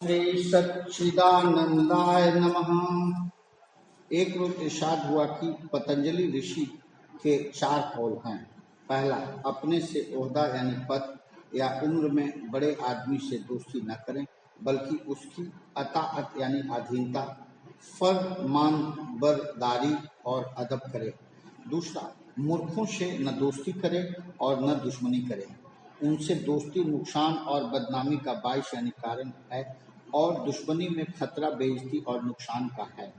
श्री सच्चिदानंदाय नमः। एक रोज इरशाद हुआ कि पतंजलि ऋषि के 4 कौल हैं। पहला, अपने से ओहदा यानी पद या उम्र में बड़े आदमी से दोस्ती न करें, बल्कि उसकी अताअत यानी अधीनता, फर्मानबरदारी और अदब करें। दूसरा, मूर्खों से न दोस्ती करें और न दुश्मनी करें। उनसे दोस्ती नुकसान और बदनामी का बाइस यानी कारण है, और दुश्मनी में खतरा बेइज्जती और नुकसान का है।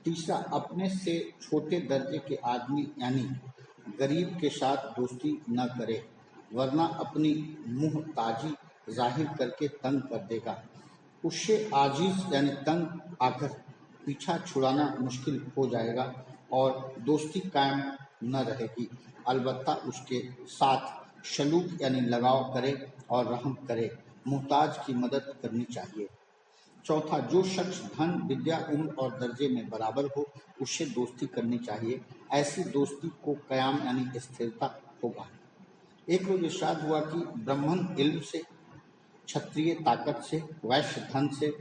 तीसरा, अपने से छोटे दर्जे के आदमी यानी गरीब के साथ दोस्ती न करे, वरना अपनी मुहताजी जाहिर करके तंग कर देगा। उससे आजीज यानी तंग आकर पीछा छुड़ाना मुश्किल हो जाएगा और दोस्ती कायम न रहेगी। अलबत्ता उसके साथ सलूक यानी लगाव करे और रहम करे। मुहताज की मदद करनी चाहिए। चौथा, जो शख्स धन, विद्या, उम्र और दर्जे में बराबर हो, उससे दोस्ती करनी चाहिए। ऐसी दोस्ती को कयाम यानी स्थिरता होगा। एक रोज इरशाद हुआ कि ब्राह्मण इल्म से, क्षत्रिय ताकत से, वैश्य धन से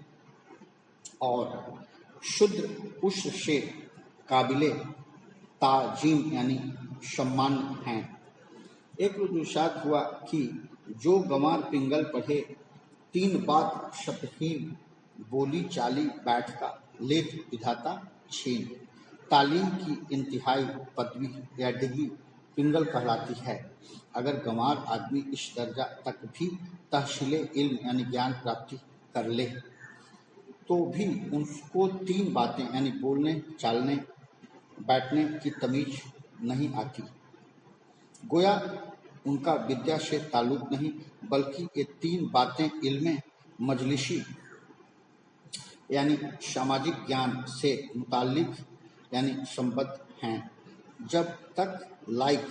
और शूद्र उष्र से काबिले ताजीम यानी सम्मान हैं। एक रोज इरशाद हुआ कि जो गंवार पिंगल पढ़े, 3 बात शतहीन, बोली चाली बैठ का, लेख विधाता छीन। तालीम की इंतहाई पदवी या डिग्री पिंगल कहलाती है। अगर गंवार आदमी इस दर्जा तक भी तहसीले इल्म यानी ज्ञान प्राप्ति कर ले, तो भी उसको 3 बातें यानी बोलने, चालने, बैठने की तमीज नहीं आती। गोया उनका विद्या से ताल्लुक नहीं, बल्कि ये 3 बातें इल्म मजलिसी यानी सामाजिक ज्ञान से मुताल्लिक यानी संबद्ध हैं। जब तक लायक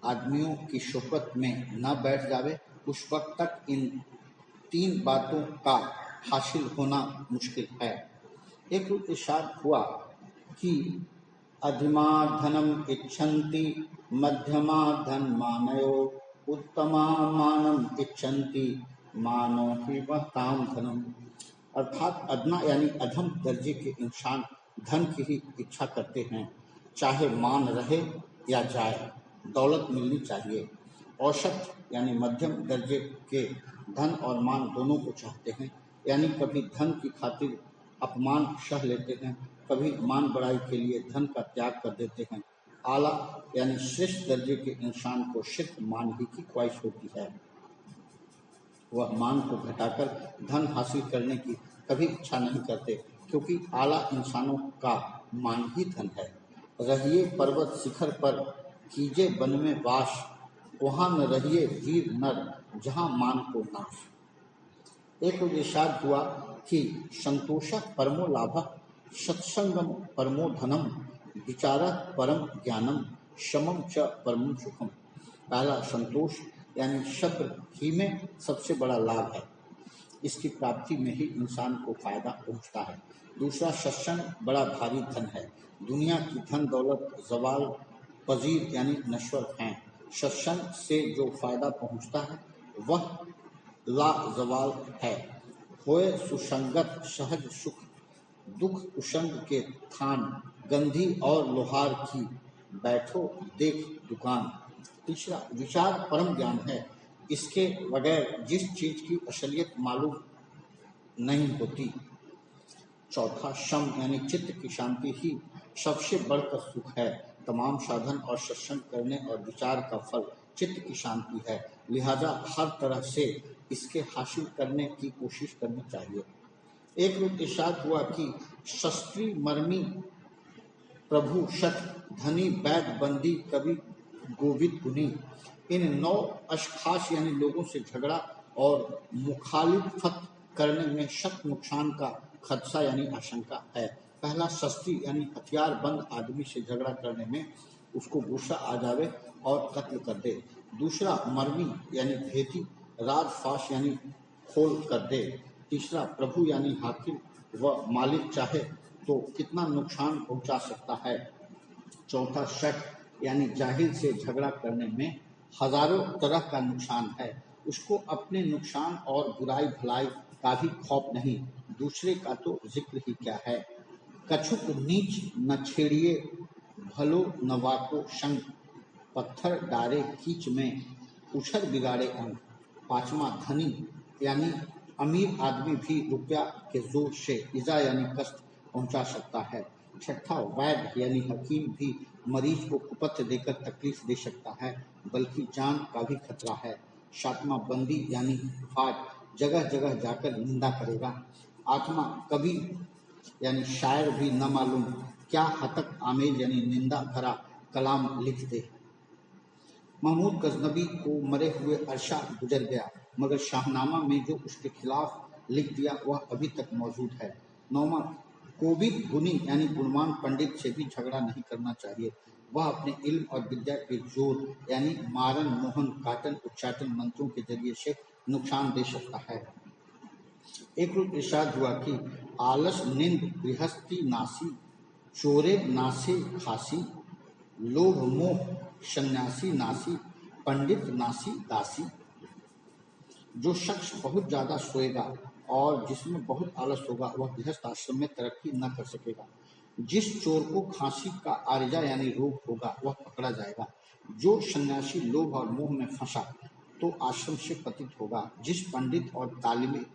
आदमियों की सोहबत में न बैठ जावे, उस वक्त तक इन 3 बातों का हासिल होना मुश्किल है। एक रोज इरशाद हुआ कि अधिमा धनम इच्छन्ति, मध्यमा धन मानयो, उत्तमा मानम इच्छन्ति, मानो ही वह ताम धनम। अर्थात अदना यानी अधम दर्जे के इंसान धन की ही इच्छा करते हैं, चाहे मान रहे या जाए, दौलत मिलनी चाहिए। औसत यानी मध्यम दर्जे के धन और मान दोनों को चाहते हैं, यानी कभी धन की खातिर अपमान सह लेते हैं, कभी मान बढ़ाई के लिए धन का त्याग कर देते हैं। आला यानी श्रेष्ठ दर्जे के इंसान को सिर्फ मान ही की ख्वाहिश होती है। वह मान को घटाकर धन हासिल करने की कभी इच्छा नहीं करते, क्योंकि आला इंसानों का मान ही धन है। रहिए पर्वत शिखर पर, कीजिए वन में वास, वहां न रहिए वीर नर, जहां मान को नाश। एक रोज इरशाद हुआ कि संतोष परमो लाभ, सत्संगम परमो धनम, विचार परम ज्ञानम, समम च परम सुखम। पहला, संतोष यानी सब्र ही में सबसे बड़ा लाभ है, इसकी प्राप्ति में ही इंसान को फायदा पहुंचता है। दूसरा, सत्संग बड़ा भारी धन है। दुनिया की धन दौलत जवाल पजीर यानी नश्वर हैं। सत्संग से जो फायदा पहुंचता है वह ला जवाल है। होए सुसंगत सहज सुख, दुख कुसंग के थान, गंधी और लोहार की बैठो देख दुकान। तीसरा, विचार परम ज्ञान है। इसके बगैर जिस चीज की असलियत मालूम नहीं होती। चौथा, शम यानी चित्त की शांति ही सबसे बढ़कर सुख है। तमाम साधन और सत्संग करने और विचार का फल चित्त की शांति है, लिहाजा हर तरह से इसके हासिल करने की कोशिश करनी चाहिए। एक रोज इरशाद हुआ कि शस्त्री मर्मी प्रभु शठ, धनी बैद बंदी कवि गोविद गुनी। इन 9 अशखास यानी लोगों से झगड़ा और मुखालिफत करने में शत नुकसान का खदशा यानी आशंका है। पहला, शस्त्री यानी हथियार बंद आदमी से झगड़ा करने में उसको गुस्सा आ जावे और कत्ल कर दे। दूसरा, मर्मी यानी भेदी, राज फाश यानी खोल कर दे। तीसरा, प्रभु यानी हाकिम व मालिक चाहे तो कितना नुकसान पहुंचा सकता है। चौथा, शठ यानी जाहिल से झगड़ा करने में हजारों तरह का नुकसान है, उसको अपने नुकसान और बुराई भलाई का भी खौफ नहीं, दूसरे का तो जिक्र ही क्या है। कछुक नीच न छेड़िए, भलो न वाको संग, पत्थर डारे कीच में, उछर बिगाड़े अंग। पांचवा धनी यानी अमीर आदमी भी रुपया के जोर से इजा यानी कष्ट पहुंचा सकता है। छठा वैद्य यानी हकीम भी मरीज को कुपथ देकर तकलीफ दे सकता है, बल्कि जान का भी खतरा है। सातवां बंदी यानी फाट जगह जगह जाकर निंदा करेगा। आठवां कवि यानी शायर भी न मालूम क्या हतक आमेज यानी निंदा भरा कलाम लिख दे। महमूद गजनबी को मरे हुए अरसा गुजर गया, मगर शाहनामा में जो उसके खिलाफ लिख दिया वह अभी तक मौजूद है। नौवां कोविद गुनी यानी गुणवान पंडित से भी झगड़ा नहीं करना चाहिए, वह अपने इल्म और विद्या के जोर यानी मारन मोहन काटन उच्चाटन मंत्रों के जरिए से नुकसान दे सकता है। एक रोज इरशाद हुआ कि आलस निंद गृहस्थी नासी, चोरे नासे खासी, लोभ मोह सन्यासी नासी, पंडित नासी दासी। जो शख्स बहुत ज्यादा सोएगा और जिसमें बहुत आलस होगा वह गृहस्थ आश्रम में तरक्की न कर सकेगा। जिस चोर को खांसी का आर्जा यानी रोग होगा वह पकड़ा जाएगा। जो सन्यासी लोभ और मोह में फंसा तो आश्रम से पतित होगा। जिस पंडित और तालिबे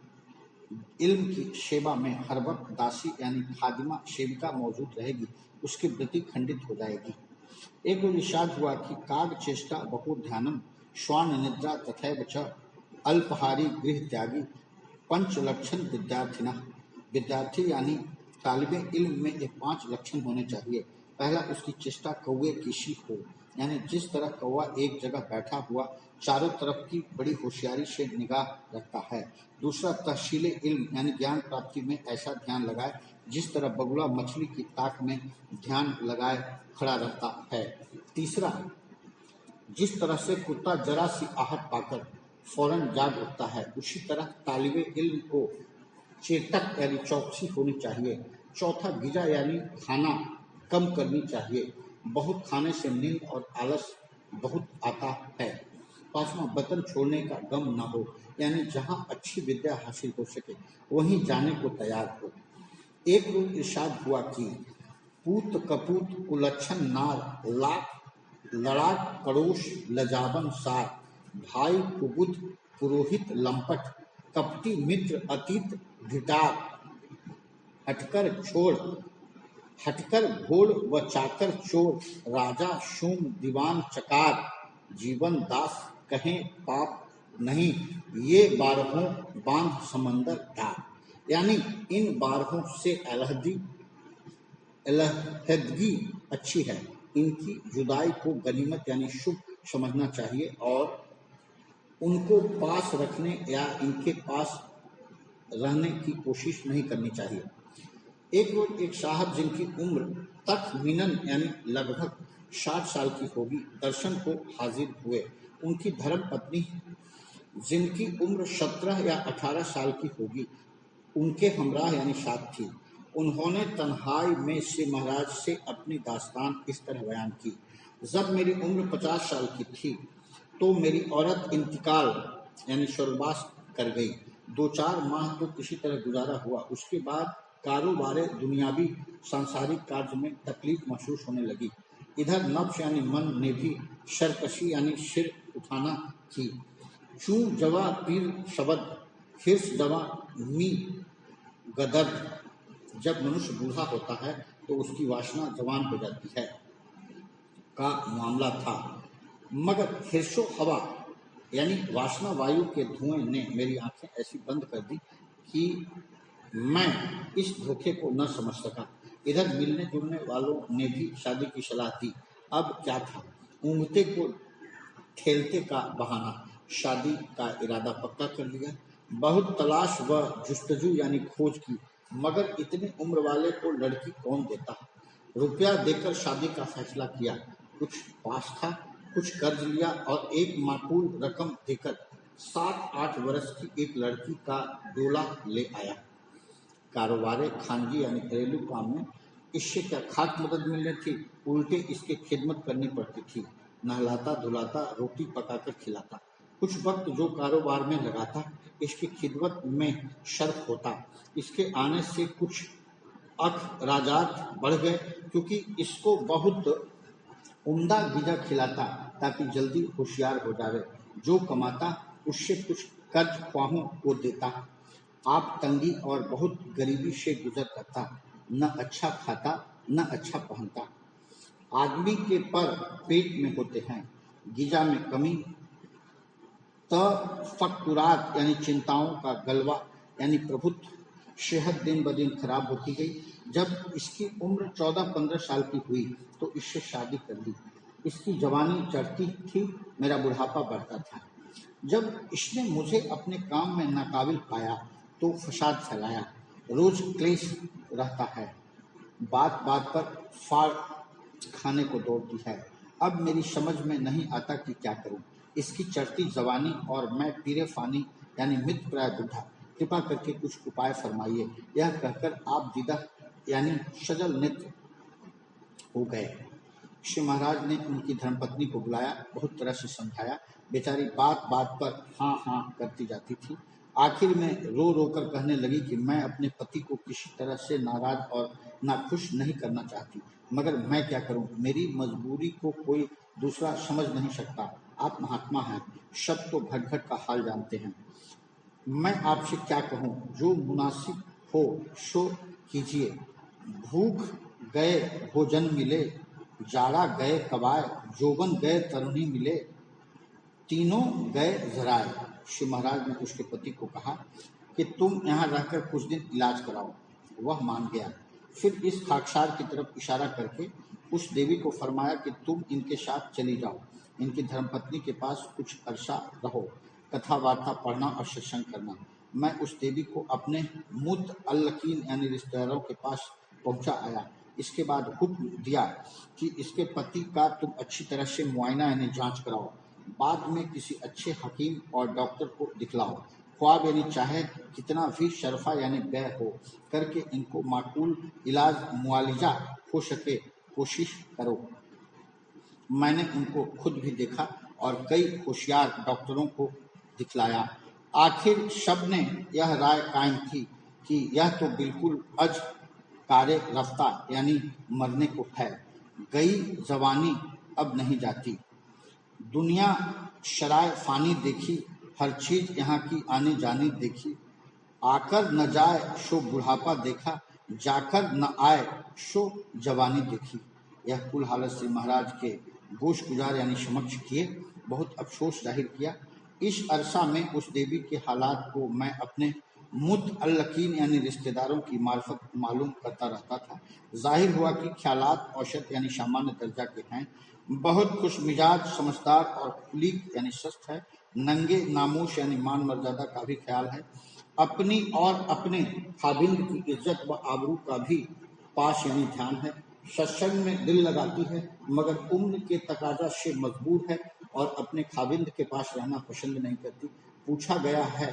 इल्म की सेवा में हर वक्त दासी यानी खादिमा सेविका मौजूद रहेगी उसकी वृत्ति खंडित हो जाएगी। एक बार इरशाद हुआ कि काग चेष्टा बहु ध्यानम, श्वान निद्रा तथैव च, अल्पहारी गृह त्यागी, पंच लक्षण विद्यार्थिना। विद्यार्थी यानी तालिबे इल्म में ये 5 लक्षण होने चाहिए। पहला, उसकी चेष्टा कौवे की सी हो, यानी जिस तरह कौवा एक जगह बैठा हुआ चारों तरफ की बड़ी होशियारी से निगाह रखता है। दूसरा, तहसीले इल्म यानी ज्ञान प्राप्ति में ऐसा ध्यान लगाए जिस तरह बगुला मछली की ताक में ध्यान लगाए खड़ा रहता है। तीसरा, जिस तरह से कुत्ता जरा सी आहट पाकर फौरन जाग उठता है उसी तरह तालिबे इल्म को चेतक यानी चौकसी होनी चाहिए। चौथा, गिजा यानी खाना कम करनी चाहिए, बहुत खाने से नींद और आलस बहुत आता है। पांचवा, वतन छोड़ने का गम न हो, यानी जहां अच्छी विद्या हासिल हो सके वहीं जाने को तैयार हो। एक रोज इरशाद हुआ कि पूत कपूत कुलच्छन नार, लाख लड़ाक पड़ोस लजाबन सार, भाई कुबुद पुरोहित लंपट, कपटी मित्र अतीत धिटार, हटकर छोड़ हटकर घोड़ व चाकर चोर, राजा शूम दीवान चकार, जीवन दास कहें पाप नहीं, ये बारहों बांध समंदर डार। यानी इन बारहों से अलहदगी अच्छी है, इनकी जुदाई को गनीमत यानी शुभ समझना चाहिए और उनको पास रखने या इनके पास रहने की कोशिश नहीं करनी चाहिए। एक रोज एक साहब जिनकी उम्र तखमीनन यानी लगभग 60 साल की होगी दर्शन को हाजिर हुए। उनकी धर्म पत्नी जिनकी उम्र 17 या 18 साल की होगी उनके हमराह यानी साथ थी। उन्होंने तन्हाई में से महाराज से अपनी दास्तान इस तरह बयान की। जब मेरी उम्र 50 साल की थी तो मेरी औरत इंतकाल यानी स्वर्गवास कर गई। 2-4 माह तो किसी तरह गुजारा हुआ। उसके बाद कारोबार दुनियावी सांसारिक कार्य में तकलीफ महसूस होने लगी। इधर नफ्स यानी मन ने भी सरकशी यानी सिर उठाना की। चू जवा पीर शबद, हिर्स जवा मी गदर। जब मनुष्य बूढ़ा होता है तो उसकी वासना जवान हो जाती है का मामला था, मगर हिर्सो हवा यानी वासना वायु के धुएं ने मेरी आंखें ऐसी बंद कर दी कि मैं इस धोखे को न समझ सका। इधर मिलने जुलने वालों ने भी शादी की सलाह दी। अब क्या था, ऊँघते को ठेलते का बहाना, शादी का इरादा पक्का कर लिया। बहुत तलाश व जुस्तजू यानी खोज की, मगर इतनी उम्र वाले को लड़की कौन देता। रुपया देकर शादी का फैसला किया। कुछ पास था, कुछ कर्ज लिया और एक माकूल रकम देकर 7-8 वर्ष की एक लड़की का डोला ले आया। कारोबार खानगी यानी घरेलू काम में इससे क्या खास मदद मिलनी थी, उल्टे इसके खिदमत करनी पड़ती थी। नहलाता धुलाता रोटी पकाकर खिलाता। कुछ वक्त जो कारोबार में लगाता इसकी खिदमत में शर्फ होता। इसके आने से कुछ अखराजात बढ़ गए, क्योंकि इसको बहुत उम्दा गिजा खिलाता ताकि जल्दी होशियार हो जावे। जो कमाता उससे कुछ कर्ज ख्वाहों को देता। आप तंगी और बहुत गरीबी से गुजर करता, न अच्छा खाता न अच्छा पहनता। आदमी के पर पेट में होते हैं, गिजा में कमी। तफक्कुरात यानी चिंताओं का गलबा यानी प्रभुत्व। सेहत दिन ब दिन खराब होती गई। जब इसकी उम्र 14-15 साल की हुई तो इससे शादी कर ली। इसकी जवानी चढ़ती थी, मेरा बुढ़ापा बढ़ता था। जब इसने मुझे अपने काम में नाकाबिल पाया तो फसाद फैलाया। रोज क्लेश रहता है, बात बात पर फाड़ खाने को दौड़ती है। अब मेरी समझ में नहीं आता कि क्या करूं। इसकी चढ़ती जवानी और मैं पीरे फानी यानी मृत प्राय बुढ़ा। कृपा करके कुछ उपाय फरमाइए। यह कहकर आप दीदा यानी सजल नेत्र हो गए। श्री महाराज ने उनकी धर्मपत्नी को बुलाया, बहुत तरह से समझाया। बेचारी बात बात पर हाँ हाँ करती जाती थी। आखिर में रो रो कर कहने लगी कि मैं अपने पति को किसी तरह से नाराज और नाखुश नहीं करना चाहती, मगर मैं क्या करूं। मेरी मजबूरी को कोई दूसरा समझ नहीं सकता। आप महात्मा हैं, सब तो घट घट का हाल जानते हैं। मैं आपसे क्या कहूं, जो मुनासिब हो सो कीजिए। भूख गए भोजन मिले, जाड़ा गए कबाए, जोबन गए तरुणी मिले, तीनों गए जराए। श्री महाराज ने उसके पति को कहा कि तुम यहाँ रहकर कुछ दिन इलाज कराओ। वह मान गया। फिर इस खाकसार की तरफ इशारा करके उस देवी को फरमाया कि तुम इनके साथ चली जाओ, इनकी धर्मपत्नी के पास कुछ अरसा रहो, कथा वार्ता पढ़ना और सत्संग करना। मैं उस देवी को अपने मुतअल्लिकीन यानी रिश्तेदारों के पास पहुंचा आया। इसके बाद हुक्म दिया कि इसके पति का तुम अच्छी तरह से मुआयना यानी जांच कराओ। बाद में किसी अच्छे हकीम और डॉक्टर को दिखलाओ। ख्वाब यानी चाहे कितना भी शरफा यानी व्यय हो करके इनको माकूल इलाज मुआलिजा हो सके कोशिश करो। मैंने उनको खुद भी देखा और कई होशियार डॉक्टरों को दिखलाया। आखिर सब ने यह राय कायम की कि यह तो बिल्कुल अज कारे रफ्ता यानी मरने को है। गई जवानी अब नहीं जाती। दुनिया शराय फानी देखी, हर चीज यहाँ की आने जानी देखी। आकर न जाए सो बुढ़ापा देखा, जाकर न आए सो जवानी देखी। यह कुल हालत से महाराज के गोश गुजार यानी समक्ष किए, बहुत अफसोस जाहिर किया। इस अरसा में उस देवी के हालात को मैं अपने मुतअल्लिकीन यानी रिश्तेदारों की मार्फत मालूम करता रहता था। जाहिर हुआ कि ख्यालात औसत यानी सामान्य दर्जा के हैं। बहुत खुश मिजाज, समझदार और खुलीक यानी सस्त है। नंगे नामूस यानी मान मर्यादा का भी ख्याल है। अपनी और अपने खाबिंद की इज्जत व आबरू का भी पास यानी ध्यान है। सत्संग में दिल लगाती है, मगर उम्र के तकाजा से मजबूर है और अपने खाबिंद के पास रहना पसंद नहीं करती। पूछा गया है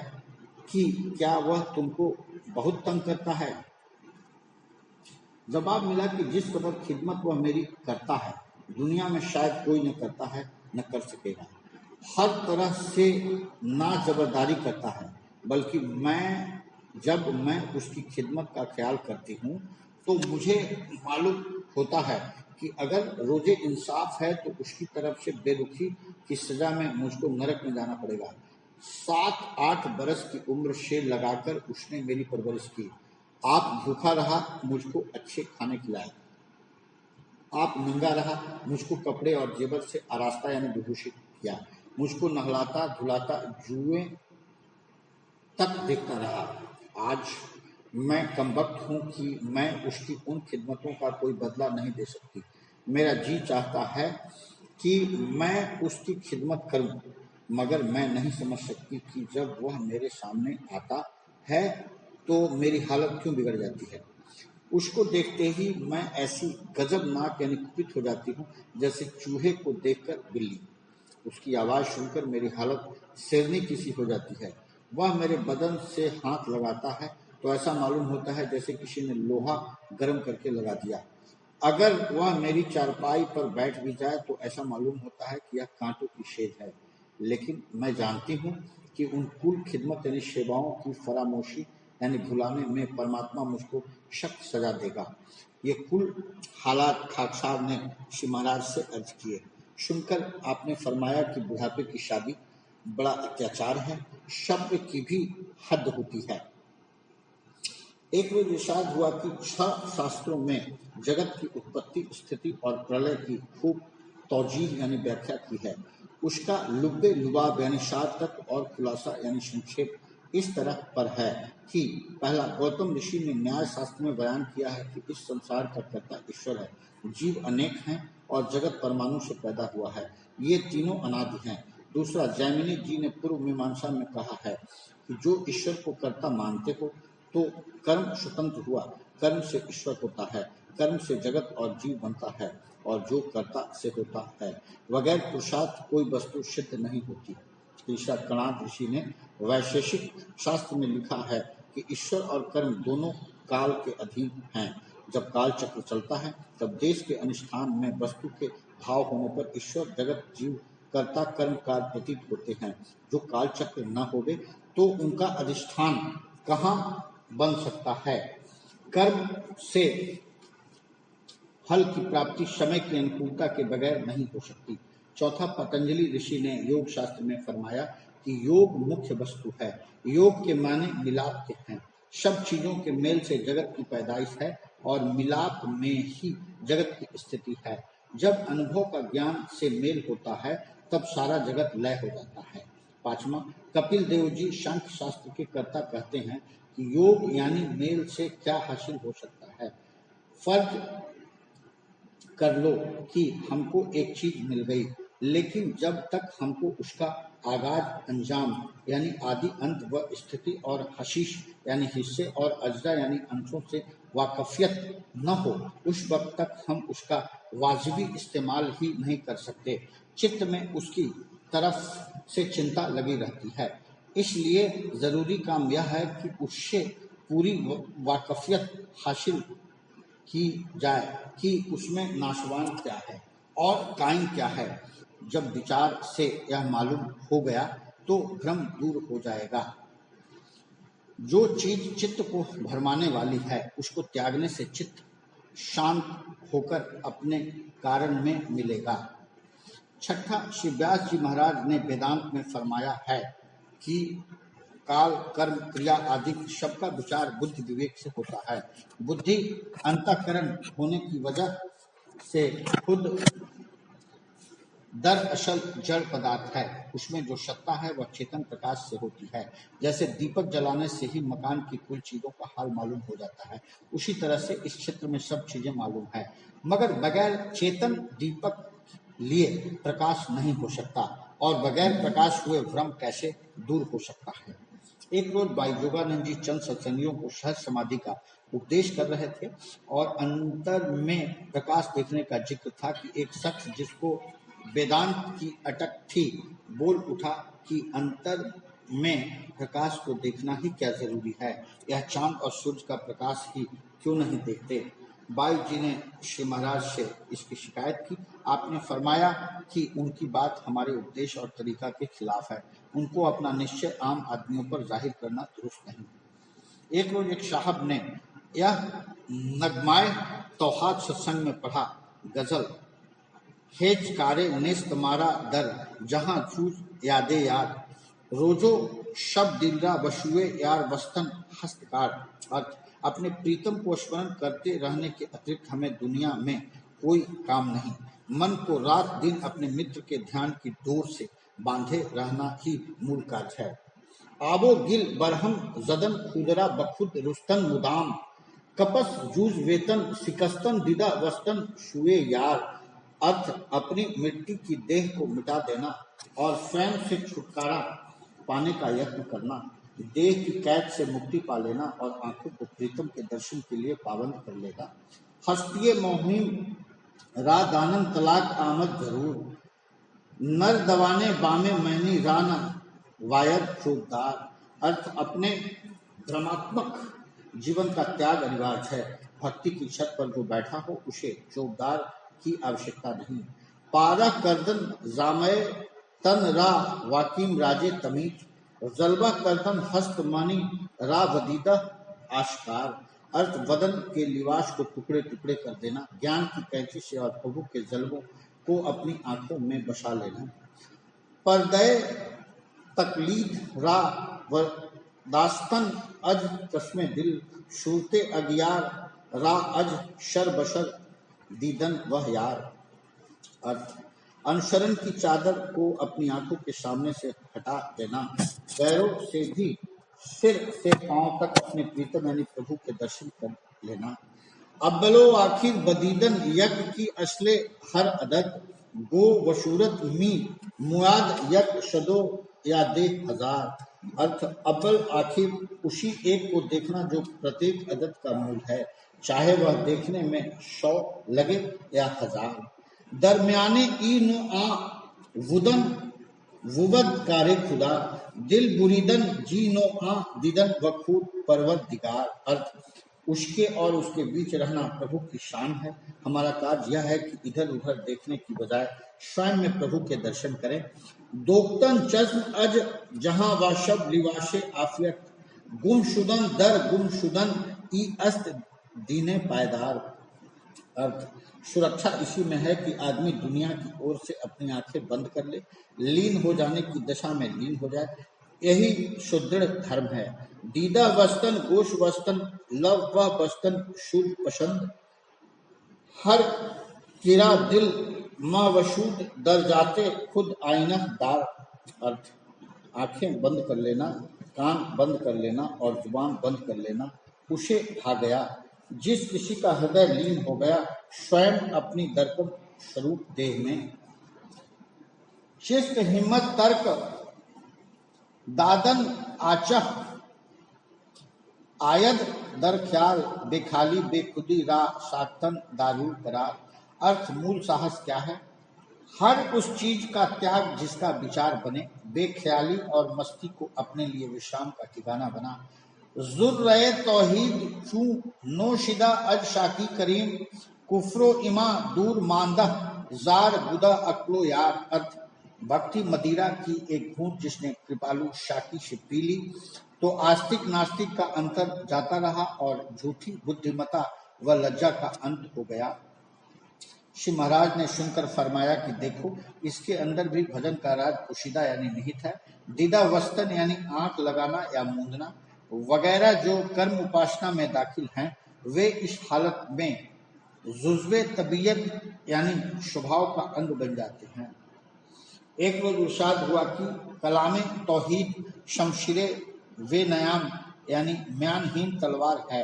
कि क्या वह तुमको बहुत तंग करता है। जवाब मिला कि जिस कदर खिदमत वह मेरी करता है, दुनिया में शायद कोई न करता है न कर सकेगा। हर तरह से ना जबरदारी करता है, बल्कि जब मैं उसकी खिदमत का ख्याल करती हूँ तो मुझे मालूम होता है कि अगर रोजे इंसाफ है तो उसकी तरफ से बेरुखी की सजा में मुझको नरक में जाना पड़ेगा। 7-8 बरस की उम्र से लगाकर उसने मेरी परवरिश की। आप भूखा रहा, मुझको अच्छे खाने खिलाए। आप नंगा रहा, मुझको कपड़े और जेवर से आरास्ता यानी विभूषित किया। मुझको नहलाता धुलाता जुए तक देखता रहा। आज मैं कमबख्त हूँ कि मैं उसकी उन खिदमतों का कोई बदला नहीं दे सकती। मेरा जी चाहता है कि मैं उसकी खिदमत करूं, मगर मैं नहीं समझ सकती कि जब वह मेरे सामने आता है तो मेरी हालत क्यों बिगड़ जाती है। उसको देखते ही मैं ऐसी गजबनाक यानी कुपित हो जाती हूँ जैसे चूहे को देखकर बिल्ली। उसकी आवाज़ सुनकर मेरी हालत शेरनी की सी हो जाती है। वह मेरे बदन से हाथ लगाता है तो ऐसा मालूम होता है जैसे किसी ने लोहा गर्म करके लगा दिया। अगर वह मेरी चारपाई पर बैठ भी जाए तो ऐसा मालूम होता है कि यह कांटों की शेज है। लेकिन मैं जानती हूँ कि कि उन कुल खिदमत यानी सेवाओं की फरामोशी यानी भुलाने में परमात्मा मुझको शक्त सजा देगा। ये कुल हालात खाक साहब ने श्री महाराज से अर्ज किए। सुनकर आपने फरमाया कि बुढ़ापे की शादी बड़ा अत्याचार है, शब्द की भी हद होती है। एक रोज इरशाद हुआ कि 6 शास्त्रों में जगत की उत्पत्ति, स्थिति और प्रलय की खूब तौजीह यानी व्याख्या की है। उसका लुब्बे लुबाब यानी सार तत्व और खुलासा यानी संक्षेप इस तरह पर है कि पहला, गौतम ऋषि ने न्याय शास्त्र में बयान किया है कि इस संसार का कर्ता ईश्वर है, जीव अनेक हैं और जगत परमाणु से पैदा हुआ है, ये तीनों अनादि हैं। दूसरा, जैमिनी जी ने पूर्व मीमांसा में कहा है कि जो ईश्वर को कर्ता मानते हो तो कर्म स्वतंत्र हुआ, कर्म से ईश्वर होता है, कर्म से जगत और जीव बनता है और जो कर्ता से होता है। बगैर पुरुषार्थ कोई वस्तु सिद्ध नहीं होती। तीसरा, कणाद ऋषि ने वैशेषिक शास्त्र में लिखा है कि ईश्वर और कर्म दोनों काल के अधीन हैं। जब काल चक्र चलता है तब देश के अनुष्ठान में वस्तु के भाव होने पर ईश्वर, जगत, जीव, कर्ता, कर्म काल प्रतीत होते हैं। जो काल चक्र न होवे तो उनका अधिष्ठान कहाँ बन सकता है। कर्म से फल की प्राप्ति समय की अनुकूलता के बगैर नहीं हो सकती। चौथा, पतंजलि ऋषि ने योग शास्त्र में फरमाया कि योग मुख्य वस्तु है। योग के माने मिलाप के हैं। सब चीजों के मेल से जगत की पैदाइश है और मिलाप में ही जगत की स्थिति है। जब अनुभव का ज्ञान से मेल होता है तब सारा जगत लय हो जाता है। पांचवा, कपिल देव जी सांख्य शास्त्र के कर्ता कहते हैं कि योग यानी मेल से क्या हासिल हो सकता है। फर्ज कर लो कि हमको एक चीज मिल गई, लेकिन जब तक हमको उसका आगाज, अंजाम यानी आदि, अंत व स्थिति और हशीश यानी हिस्से और अज्जा यानी अंशों से वाकफियत न हो, उस वक्त तक हम उसका वाजिबी इस्तेमाल ही नहीं कर सकते। चित्त में उसकी तरफ से चिंता लगी रहती है। इसलिए जरूरी काम यह है कि उससे पूरी वाकफियत हासिल की जाए कि उसमें नाशवान क्या है और कायम क्या है। जब विचार से यह मालूम हो गया तो भ्रम दूर हो जाएगा। जो चीज चित्त को भरमाने वाली है उसको त्यागने से चित्त शांत होकर अपने कारण में मिलेगा। छठा, श्री व्यास जी महाराज ने वेदांत में फरमाया है कि काल, कर्म, क्रिया आदि सबका विचार बुद्धि विवेक से होता है। बुद्धि अंतःकरण होने की वजह से खुद दरअसल जड़ पदार्थ है। उसमें जो सत्ता है वह चेतन प्रकाश से होती है। जैसे दीपक जलाने से ही मकान की कुल चीजों का हाल मालूम हो जाता है, उसी तरह से इस क्षेत्र में सब चीजें मालूम है। मगर बगैर चेतन दीपक लिए प्रकाश नहीं हो सकता और बगैर प्रकाश हुए भ्रम कैसे दूर हो सकता है। एक रोज भाई जोगानंद जी चंद सत्संगियों को सहज समाधि का उपदेश कर रहे थे और अंतर में प्रकाश देखने का जिक्र था कि एक शख्स जिसको वेदांत की अटक थी बोल उठा कि अंतर में प्रकाश को देखना ही क्या जरूरी है, यह चांद और सूरज का प्रकाश ही क्यों नहीं देखते। बाई जी ने श्री महाराज से इसकी शिकायत की। आपने फरमाया कि उनकी बात हमारे उपदेश और तरीका के खिलाफ है, उनको अपना निश्चय आम आदमियों पर जाहिर करना दुरुस्त नहीं। एक रोज एक साहब ने यह नगमाए तौहाद सत्संग में पढ़ा गजल, हेज कारे नेस्त मारा दर जहां चूज यादे यार, रोजो शब दिलरा बशुए यार वस्तन हस्तकार। अर्थ, अपने प्रीतम को स्मरण करते रहने के अतिरिक्त हमें दुनिया में कोई काम नहीं। मन को रात दिन अपने मित्र के ध्यान की डोर से बांधे रहना ही मूल कार्य है। आबो गिल बरहम जदन खुदरा बखुद रुस्तन मुदाम, कपस जूझ वेतन सिकस्तन दिदा वस्तन शुए यार। अर्थ, अपनी मिट्टी की देह को मिटा देना और स्वयं से छुटकारा पाने का यत्न करना, देह की कैद से मुक्ति पा लेना और आंखों को प्रीतम के दर्शन के लिए पाबंद कर लेगा। हस्तिये मोहिम रादानन तलाक आमद जरूर, नर दवाने बामे मैनी राना वायर चोकदार। अर्थ, अपने भ्रमात्मक जीवन का त्याग अनिवार्य है। भक्ति की छत पर जो बैठा हो उसे चौकदार की आवश्यकता नहीं। पारा करदन जामय तन रा वाकिम राजे तमीत, जलवा करदम हस्त मानी रावदीदा आश्कार, अर्थ बदन के लिवास को टुकड़े टुकड़े कर देना, ज्ञान की कैंची से और प्रभु के जलवों को अपनी आंखों में बसा लेना। पर्दे तकलीद रा व दास्तन अज चश्मे दिल, सूरते अगियार रा अज शर बशर दीदन वह यार, अर्थ अनुसरण की चादर को अपनी आंखों के सामने से हटा देना, पैरों से भी सिर से पांव तक अपने प्रीतम यानी प्रभु के दर्शन कर लेना। अब्बलो आखिर बदीदन यज्ञ की असले हर अदद, गो वशूरत मी मुआद यज्ञ शदो या दे हजार, अर्थ अव्वल आखिर उसी एक को देखना जो प्रत्येक अदद का मूल है, चाहे वह देखने में 100 लगे या 1000। दरमियाने ई नो आ वुदन वुवद कारे खुदा, दिल बुरीदन जी नो आ दिदन वखूद पर्वत दिगार, अर्थ उसके और उसके बीच रहना प्रभु की शान है। हमारा कार्य यह है कि इधर उधर देखने की बजाय स्वयं में प्रभु के दर्शन करें। दोक्तन चश्म अज जहां व शब लिवाशे आफियत, गुमशुदन दर गुमशुदन ई अस्त दीने पायदार, अर्थ सुरक्षा इसी में है कि आदमी दुनिया की ओर से अपनी आंखें बंद कर ले, लीन हो जाने की दशा में लीन हो जाए, यही सुदृढ़ धर्म है। दीदा वस्तन गोश वस्तन लव वह वस्तन शुद्ध पसंद, हर किरा दिल माँ वशूद दर जाते खुद आईना दार, अर्थ आंखें बंद कर लेना, कान बंद कर लेना और जुबान बंद कर लेना उसे भा गया जिस किसी का हृदय लीन हो गया स्वयं अपनी दर्पण स्वरूप देह में। शिष्ट हिम्मत तर्क दादन आचह आयद दर ख्याल, बेखाली बेखुदी रा सातन दारुल करार, अर्थ मूल साहस क्या है? हर उस चीज का त्याग जिसका विचार बने, बेख्याली और मस्ती को अपने लिए विश्राम का ठिकाना बना। जुर्रे तौहीद चू नोशिदा अज शाकी करीम, कुफ्रो इमा दूर मांदा जार गुदा अकलो यार, अर्थ भक्ति मदिरा की एक घूंट जिसने कृपालु शाकी से पी ली तो आस्तिक नास्तिक का अंतर जाता रहा और झूठी बुद्धिमता व लज्जा का अंत हो गया। श्री महाराज ने सुनकर फरमाया कि देखो इसके अंदर भी भजन का राज पोशीदा यानी निहित है। दीदा वस्तन यानी आंख लगाना या मूंदना वगैरह जो कर्म उपासना में दाखिल हैं वे इस हालत में जुज़्वे तबीयत यानी स्वभाव का अंग बन जाते हैं। एक रोज इरशाद हुआ कि कलामे तौहीद शमशिरे वे नयाम यानी म्यानहीन तलवार है।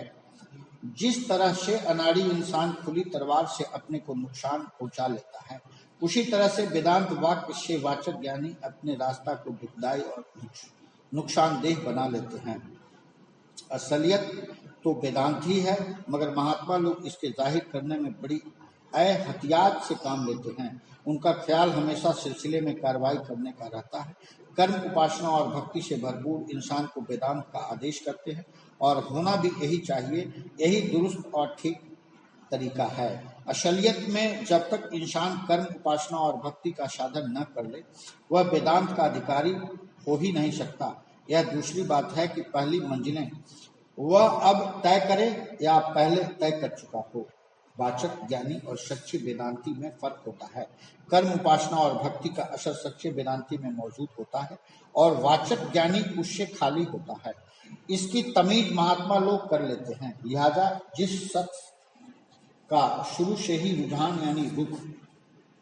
जिस तरह से अनाड़ी इंसान खुली तलवार से अपने को नुकसान पहुंचा लेता है उसी तरह से वेदांत वाक्य से वाचक ज्ञानी अपने रास्ता को दुखदायी और नुकसानदेह बना लेते हैं। असलियत तो वेदांत ही है मगर महात्मा लोग इसके जाहिर करने में बड़ी एहतियात से काम लेते हैं। उनका ख्याल हमेशा सिलसिले में कार्रवाई करने का रहता है। कर्म उपासना और भक्ति से भरपूर इंसान को वेदांत का आदेश करते हैं और होना भी यही चाहिए। यही दुरुस्त और ठीक तरीका है। असलियत में जब तक इंसान कर्म उपासना और भक्ति का साधन न कर ले वह वेदांत का अधिकारी हो ही नहीं सकता। यह दूसरी बात है कि पहली मंजिलें वह अब तय करे या पहले तय कर चुका हो। वाचक ज्ञानी और सच्चे वेदांती में फर्क होता है। कर्म उपासना और भक्ति का असर सच्चे वेदांती में मौजूद होता है और वाचक ज्ञानी उससे खाली होता है। इसकी तमीज महात्मा लोग कर लेते हैं। लिहाजा जिस शख्स का शुरू से ही रुझान यानी रुख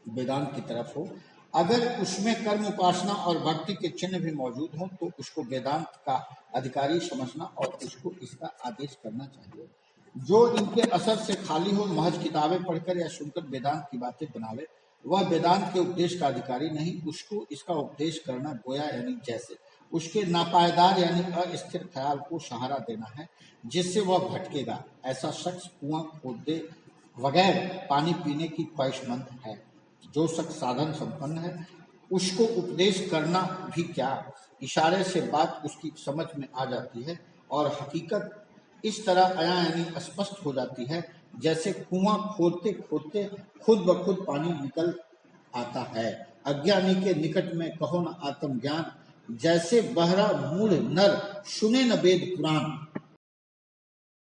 वेदांत की तरफ हो अगर उसमें कर्म उपासना और भक्ति के चिन्ह भी मौजूद हों तो उसको वेदांत का अधिकारी समझना और उसको इसका आदेश करना चाहिए। जो इनके असर से खाली हो महज किताबें पढ़कर या सुनकर वेदांत की बातें बनावे वह वेदांत के उपदेश का अधिकारी नहीं। उसको इसका उपदेश करना गोया यानी जैसे उसके नापायदार यानी अस्थिर ख्याल को सहारा देना है जिससे वह भटकेगा। ऐसा शख्स कुआं खोदे बगैर पानी पीने की ख्वाहिशमंद है। जो शख्स साधन संपन्न है उसको उपदेश करना भी क्या, इशारे से बात उसकी समझ में आ जाती है और हकीकत इस तरह आया यानी स्पष्ट हो जाती है जैसे कुआं खोदते खोदते खुद ब खुद पानी निकल आता है। अज्ञानी के निकट में कहो न आत्मज्ञान जैसे बहरा मूढ़ नर सुने न वेद पुराण,